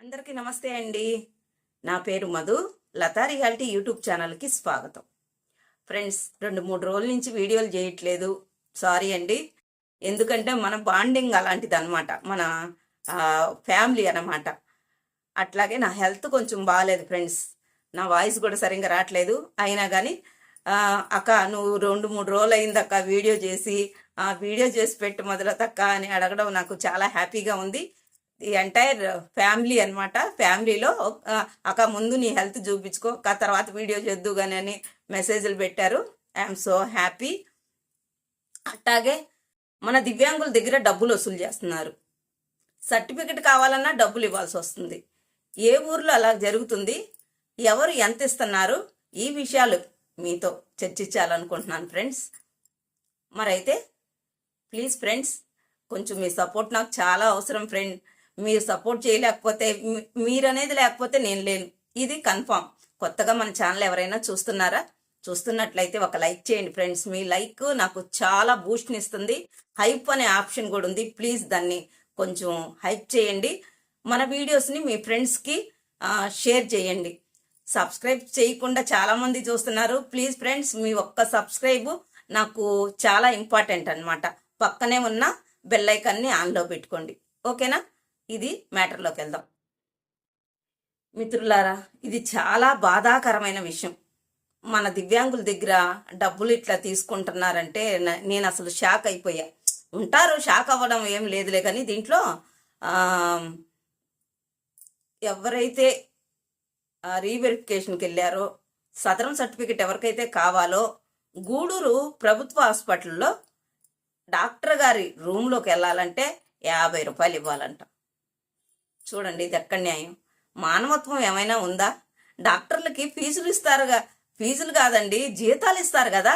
అందరికీ నమస్తే అండి. నా పేరు మధు. లతా రియాలిటీ యూట్యూబ్ ఛానల్కి స్వాగతం. ఫ్రెండ్స్, 2-3 రోజుల నుంచి వీడియోలు చేయట్లేదు. సారీ అండి. ఎందుకంటే మన బాండింగ్ అలాంటిది అనమాట, మన ఫ్యామిలీ అన్నమాట. అట్లాగే నా హెల్త్ కొంచెం బాగాలేదు ఫ్రెండ్స్. నా వాయిస్ కూడా సరిగ్గా రావట్లేదు. అయినా కానీ అక్క నువ్వు 2-3 రోజులు అయిందక్క వీడియో చేసి పెట్టు మొదలతక్క అని అడగడం నాకు చాలా హ్యాపీగా ఉంది. ది ఎంటైర్ ఫ్యామిలీ అనమాట. ఫ్యామిలీలో అక్క ముందు నీ హెల్త్ చూపించుకో, తర్వాత వీడియో చేద్దు కానీ అని మెసేజ్లు పెట్టారు. I'm so happy. అట్లాగే మన దివ్యాంగుల దగ్గర డబ్బులు వసూలు చేస్తున్నారు. సర్టిఫికెట్ కావాలన్నా డబ్బులు ఇవ్వాల్సి వస్తుంది. ఏ ఊర్లో అలా జరుగుతుంది, ఎవరు ఎంత ఇస్తున్నారు, ఈ విషయాలు మీతో చర్చించాలనుకుంటున్నాను ఫ్రెండ్స్. మరైతే ప్లీజ్ ఫ్రెండ్స్, కొంచెం మీ సపోర్ట్ నాకు చాలా అవసరం ఫ్రెండ్. మీరు సపోర్ట్ చేయలేకపోతే, మీరనేది లేకపోతే నేను లేను, ఇది కన్ఫామ్. కొత్తగా మన ఛానల్ ఎవరైనా చూస్తున్నట్లయితే ఒక లైక్ చేయండి ఫ్రెండ్స్. మీ లైక్ నాకు చాలా బూస్ట్ని ఇస్తుంది. హైప్ అనే ఆప్షన్ కూడా ఉంది, ప్లీజ్ దాన్ని కొంచెం హైప్ చేయండి. మన వీడియోస్ని మీ ఫ్రెండ్స్కి షేర్ చేయండి. సబ్స్క్రైబ్ చేయకుండా చాలామంది చూస్తున్నారు. ప్లీజ్ ఫ్రెండ్స్, మీ ఒక్క సబ్స్క్రైబ్ నాకు చాలా ఇంపార్టెంట్ అనమాట. పక్కనే ఉన్న బెల్ ఐకాన్ని ఆన్లో పెట్టుకోండి, ఓకేనా? ఇది మ్యాటర్లోకి వెళ్దాం. మిత్రులారా, ఇది చాలా బాధాకరమైన విషయం. మన దివ్యాంగుల దగ్గర డబ్బులు ఇట్లా తీసుకుంటున్నారంటే నేను అసలు షాక్ అయిపోయా. ఉంటారు, షాక్ అవ్వడం ఏం లేదులే. కానీ దీంట్లో ఎవరైతే రీవెరిఫికేషన్కి వెళ్ళారో, సదరం సర్టిఫికెట్ ఎవరికైతే కావాలో, గూడూరు ప్రభుత్వ హాస్పిటల్లో డాక్టర్ గారి రూమ్లోకి వెళ్ళాలంటే 50 రూపాయలు ఇవ్వాలంట. చూడండి, ఇది ఎక్కడ న్యాయం? మానవత్వం ఏమైనా ఉందా? డాక్టర్లకి ఫీజులు ఇస్తారుగా, ఫీజులు కాదండి, జీతాలు ఇస్తారు కదా.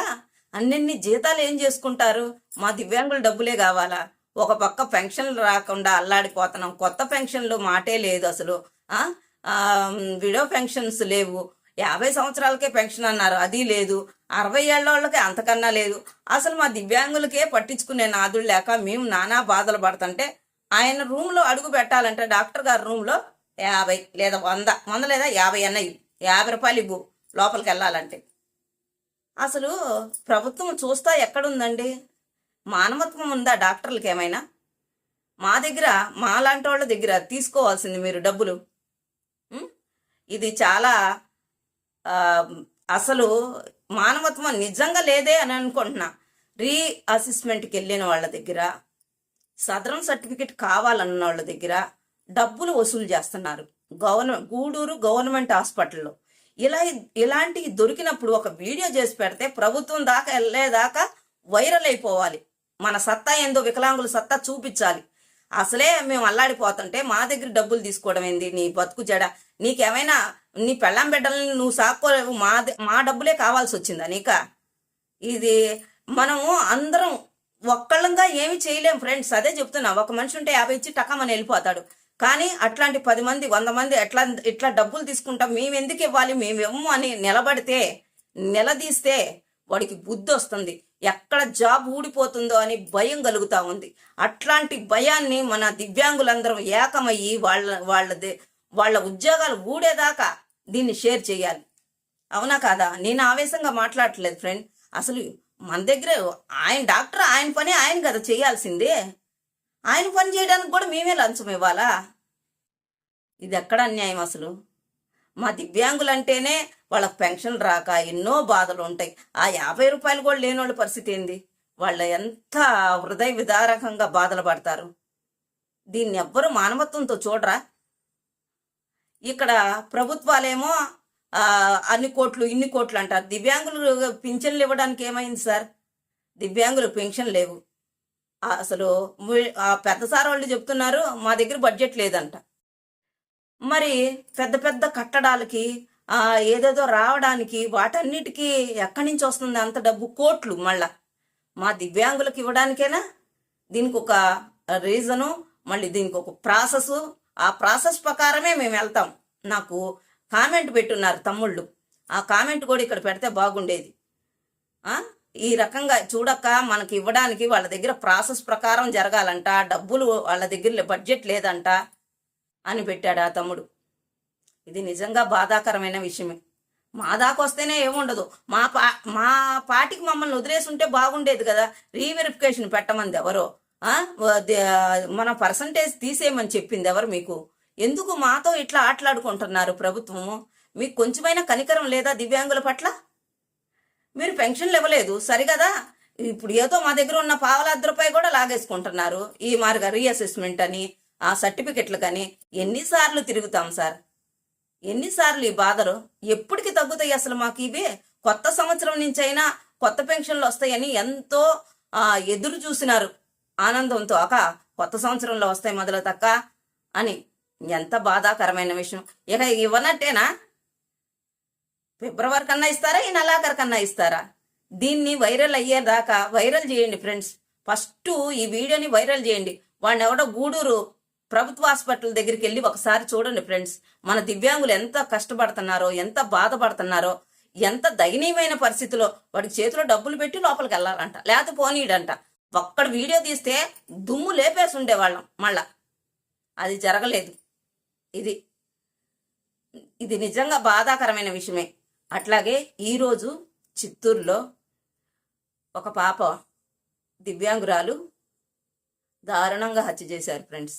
అన్నిన్ని జీతాలు ఏం చేసుకుంటారు? మా దివ్యాంగుల డబ్బులే కావాలా? ఒక పక్క పెన్షన్లు రాకుండా అల్లాడిపోతున్నాం. కొత్త పెన్షన్లు మాటే లేదు అసలు. విడో పెన్షన్స్ లేవు. 50 సంవత్సరాలకే పెన్షన్ అన్నారు, అది లేదు. 60 ఏళ్ళ వాళ్ళకే అంతకన్నా లేదు. అసలు మా దివ్యాంగులకే పట్టించుకునే నాదుడు లేక మేము నానా బాధలు పడుతుంటే, ఆయన రూమ్లో అడుగు పెట్టాలంటే, డాక్టర్ గారి రూమ్లో 50 లేదా 100 లేదా 50 అన్నయ్యి, 50 రూపాయలు ఇవ్వు లోపలికి వెళ్ళాలంటే. అసలు ప్రభుత్వం చూస్తా ఎక్కడుందండి? మానవత్వం ఉందా డాక్టర్లకి ఏమైనా? మా దగ్గర, మా లాంటి వాళ్ళ దగ్గర తీసుకోవాల్సింది మీరు డబ్బులు. ఇది చాలా అసలు మానవత్వం నిజంగా లేదే అని అనుకుంటున్నా. అసెస్మెంట్కి వెళ్ళిన వాళ్ళ దగ్గర, సదరం సర్టిఫికెట్ కావాలన్న వాళ్ళ దగ్గర డబ్బులు వసూలు చేస్తున్నారు. గూడూరు గవర్నమెంట్ హాస్పిటల్లో ఇలాంటివి దొరికినప్పుడు ఒక వీడియో చేసి పెడితే ప్రభుత్వం దాకా వెళ్ళేదాకా వైరల్ అయిపోవాలి. మన సత్తా ఏందో, వికలాంగుల సత్తా చూపించాలి. అసలే మేము అల్లాడిపోతుంటే మా దగ్గర డబ్బులు తీసుకోవడం ఏంది? నీ బతుకు జడ. నీకేమైనా నీ పెళ్ళాం బిడ్డల్ని నువ్వు సాక్కోలేవు, మా డబ్బులే కావాల్సి వచ్చిందా నీక? ఇది మనము అందరం ఒక్కళ్ళంగా ఏమి చేయలేం ఫ్రెండ్స్. అదే చెప్తున్నా. ఒక మనిషి ఉంటే 50 ఇచ్చి టకమని వెళ్ళిపోతాడు. కానీ అట్లాంటి 10 మంది 100 మంది ఇట్లా డబ్బులు తీసుకుంటాం. మేము ఎందుకు ఇవ్వాలి, మేమేమో అని నిలదీస్తే వాడికి బుద్ధి వస్తుంది. ఎక్కడ జాబ్ ఊడిపోతుందో అని భయం కలుగుతా ఉంది. అట్లాంటి భయాన్ని మన దివ్యాంగులందరం ఏకమయ్యి వాళ్ళ ఉద్యోగాలు ఊడేదాకా దీన్ని షేర్ చేయాలి. అవునా కాదా? నేను ఆవేశంగా మాట్లాడట్లేదు ఫ్రెండ్. అసలు మన దగ్గర ఆయన డాక్టర్, ఆయన పని ఆయన కదా చేయాల్సిందే. ఆయన పని చేయడానికి కూడా మేమే లంచం ఇవ్వాలా? ఇది ఎక్కడ అన్యాయం అసలు? మా దివ్యాంగులంటేనే వాళ్ళకి పెన్షన్ రాక ఎన్నో బాధలు ఉంటాయి. ఆ 50 రూపాయలు కూడా లేని వాళ్ళ పరిస్థితి ఏంది? వాళ్ళ ఎంత హృదయ విదారకంగా బాధలు పడతారు. దీన్ని ఎవ్వరూ మానవత్వంతో చూడరా? ఇక్కడ ప్రభుత్వాలేమో అన్ని కోట్లు ఇన్ని కోట్లు అంటారు. దివ్యాంగులు పింఛన్లు ఇవ్వడానికి ఏమైంది సార్? దివ్యాంగులు పెన్షన్ లేవు. అసలు పెద్ద సార్ వాళ్ళు చెప్తున్నారు మా దగ్గర బడ్జెట్ లేదంట. మరి పెద్ద పెద్ద కట్టడాలకి ఏదేదో రావడానికి వాటన్నిటికీ ఎక్కడి నుంచి వస్తుంది అంత డబ్బు? కోట్లు. మళ్ళా మా దివ్యాంగులకు ఇవ్వడానికేనా? దీనికి ఒక రీజను, మళ్ళీ దీనికి ఒక ప్రాసెస్. ఆ ప్రాసెస్ ప్రకారమే మేము వెళ్తాం. నాకు కామెంట్ పెట్టున్నారు తమ్ముళ్ళు. ఆ కామెంట్ కూడా ఇక్కడ పెడితే బాగుండేది. ఈ రకంగా చూడక్క, మనకి ఇవ్వడానికి వాళ్ళ దగ్గర ప్రాసెస్ ప్రకారం జరగాలంట. డబ్బులు వాళ్ళ దగ్గర బడ్జెట్ లేదంట. అని పెట్టాడు ఆ తమ్ముడు. ఇది నిజంగా బాధాకరమైన విషయమే. మా దాకా వస్తేనే ఏముండదు. మా పార్టీకి మమ్మల్ని వదిలేసి ఉంటే బాగుండేది కదా. రీవెరిఫికేషన్ పెట్టమంది ఎవరో, మన పర్సంటేజ్ తీసేయమని చెప్పింది ఎవరు మీకు? ఎందుకు మాతో ఇట్లా ఆటలాడుకుంటున్నారు ప్రభుత్వము? మీకు కొంచెమైనా కనికరం లేదా దివ్యాంగుల పట్ల? మీరు పెన్షన్లు ఇవ్వలేదు సరిగదా, ఇప్పుడు ఏదో మా దగ్గర ఉన్న ₹1,000 కూడా లాగేసుకుంటున్నారు. ఈ మార్గ రీఅసెస్మెంట్ అని, ఆ సర్టిఫికెట్లు కానీ. ఎన్నిసార్లు తిరుగుతాం సార్? ఎన్నిసార్లు ఈ బాధలు? ఎప్పటికి తగ్గుతాయి అసలు మాకు ఇవే? కొత్త సంవత్సరం నుంచి అయినా కొత్త పెన్షన్లు వస్తాయని ఎంతో ఎదురు చూసినారు ఆనందంతో. కొత్త సంవత్సరంలో వస్తాయి మొదలు తక్క అని. ఎంత బాధాకరమైన విషయం. ఇక ఇవ్వనట్టేనా? ఫిబ్రవరి కన్నా ఇస్తారా, ఈ నెలాఖరు కన్నా ఇస్తారా? దీన్ని వైరల్ అయ్యేదాకా వైరల్ చేయండి ఫ్రెండ్స్. ఫస్ట్ ఈ వీడియోని వైరల్ చేయండి. వాడిని ఎవడో గూడూరు ప్రభుత్వ హాస్పిటల్ దగ్గరికి వెళ్ళి ఒకసారి చూడండి ఫ్రెండ్స్. మన దివ్యాంగులు ఎంత కష్టపడుతున్నారో, ఎంత బాధపడుతున్నారో, ఎంత దయనీయమైన పరిస్థితిలో. వాడికి చేతిలో డబ్బులు పెట్టి లోపలికి వెళ్ళాలంట, లేకపోతే పోనీడంట. ఒక్కడ వీడియో తీస్తే దుమ్ము లేపేసి ఉండేవాళ్ళం. మళ్ళా అది జరగలేదు. ఇది నిజంగా బాధాకరమైన విషయమే. అట్లాగే ఈరోజు చిత్తూరులో ఒక పాప దివ్యాంగురాలు దారుణంగా హత్య చేశారు ఫ్రెండ్స్.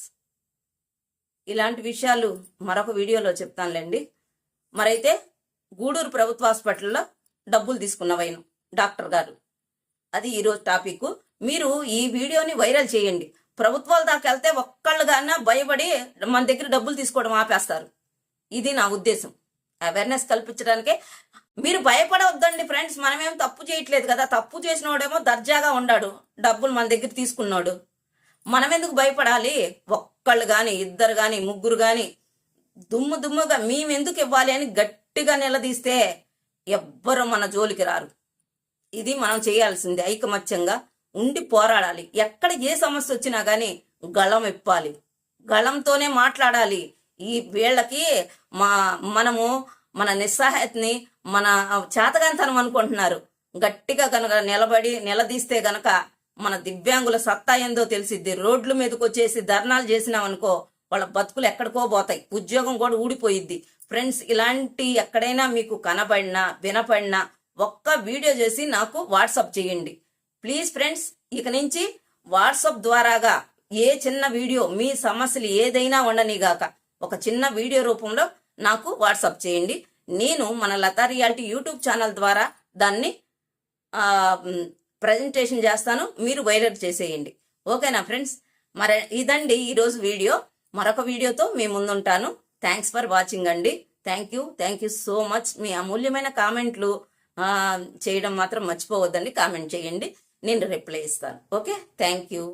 ఇలాంటి విషయాలు మరొక వీడియోలో చెప్తానులేండి. మరైతే గూడూరు ప్రభుత్వ హాస్పిటల్లో డబ్బులు తీసుకున్న వైను డాక్టర్ గారు, అది ఈరోజు టాపిక్. మీరు ఈ వీడియోని వైరల్ చేయండి. ప్రభుత్వాల దాకా వెళ్తే ఒక్కళ్ళుగానే భయపడి మన దగ్గర డబ్బులు తీసుకోవడం ఆపేస్తారు. ఇది నా ఉద్దేశం. అవేర్నెస్ కల్పించడానికే. మీరు భయపడవద్దండి ఫ్రెండ్స్. మనమేం తప్పు చేయట్లేదు కదా. తప్పు చేసిన వాడేమో దర్జాగా ఉన్నాడు, డబ్బులు మన దగ్గర తీసుకున్నాడు. మనం ఎందుకు భయపడాలి? ఒక్కళ్ళు కానీ, ఇద్దరు కానీ, ముగ్గురు కానీ దుమ్ముగా మేమెందుకు ఇవ్వాలి అని గట్టిగా నిలదీస్తే ఎవ్వరు మన జోలికి రారు. ఇది మనం చేయాల్సింది. ఐకమత్యంగా ఉండి పోరాడాలి. ఎక్కడ ఏ సమస్య వచ్చినా కానీ గళం ఇప్పాలి, గళంతోనే మాట్లాడాలి. ఈ వీళ్ళకి మనము మన నిస్సహాయతని, మన చేతగానితనం అనుకుంటున్నారు. గట్టిగా కనుక నిలదీస్తే గనక మన దివ్యాంగుల సత్తా ఏందో తెలిసిద్ది. రోడ్ల మీదకి వచ్చేసి ధర్నాలు చేసినామనుకో, వాళ్ళ బతుకులు ఎక్కడికో పోతాయి, ఉద్యోగం కూడా ఊడిపోయిద్ది. ఫ్రెండ్స్, ఇలాంటి ఎక్కడైనా మీకు కనబడినా వినపడినా ఒక్క వీడియో చేసి నాకు వాట్సాప్ చేయండి ప్లీజ్ ఫ్రెండ్స్. ఇక నుంచి వాట్సాప్ ద్వారాగా ఏ చిన్న వీడియో, మీ సమస్యలు ఏదైనా ఉండనిగాక ఒక చిన్న వీడియో రూపంలో నాకు వాట్సాప్ చేయండి. నేను మన లతా రియాలిటీ యూట్యూబ్ ఛానల్ ద్వారా దాన్ని ప్రజెంటేషన్ చేస్తాను. మీరు వైరల్ చేసేయండి. ఓకేనా ఫ్రెండ్స్? మరి ఇదండి ఈరోజు వీడియో. మరొక వీడియోతో మీ ముందుంటాను. థ్యాంక్స్ ఫర్ వాచింగ్ అండి. Thank you so much. మీ అమూల్యమైన కామెంట్లు చేయడం మాత్రం మర్చిపోవద్దండి. కామెంట్ చేయండి, నేను రిప్లై ఇస్తాను. Okay, thank you.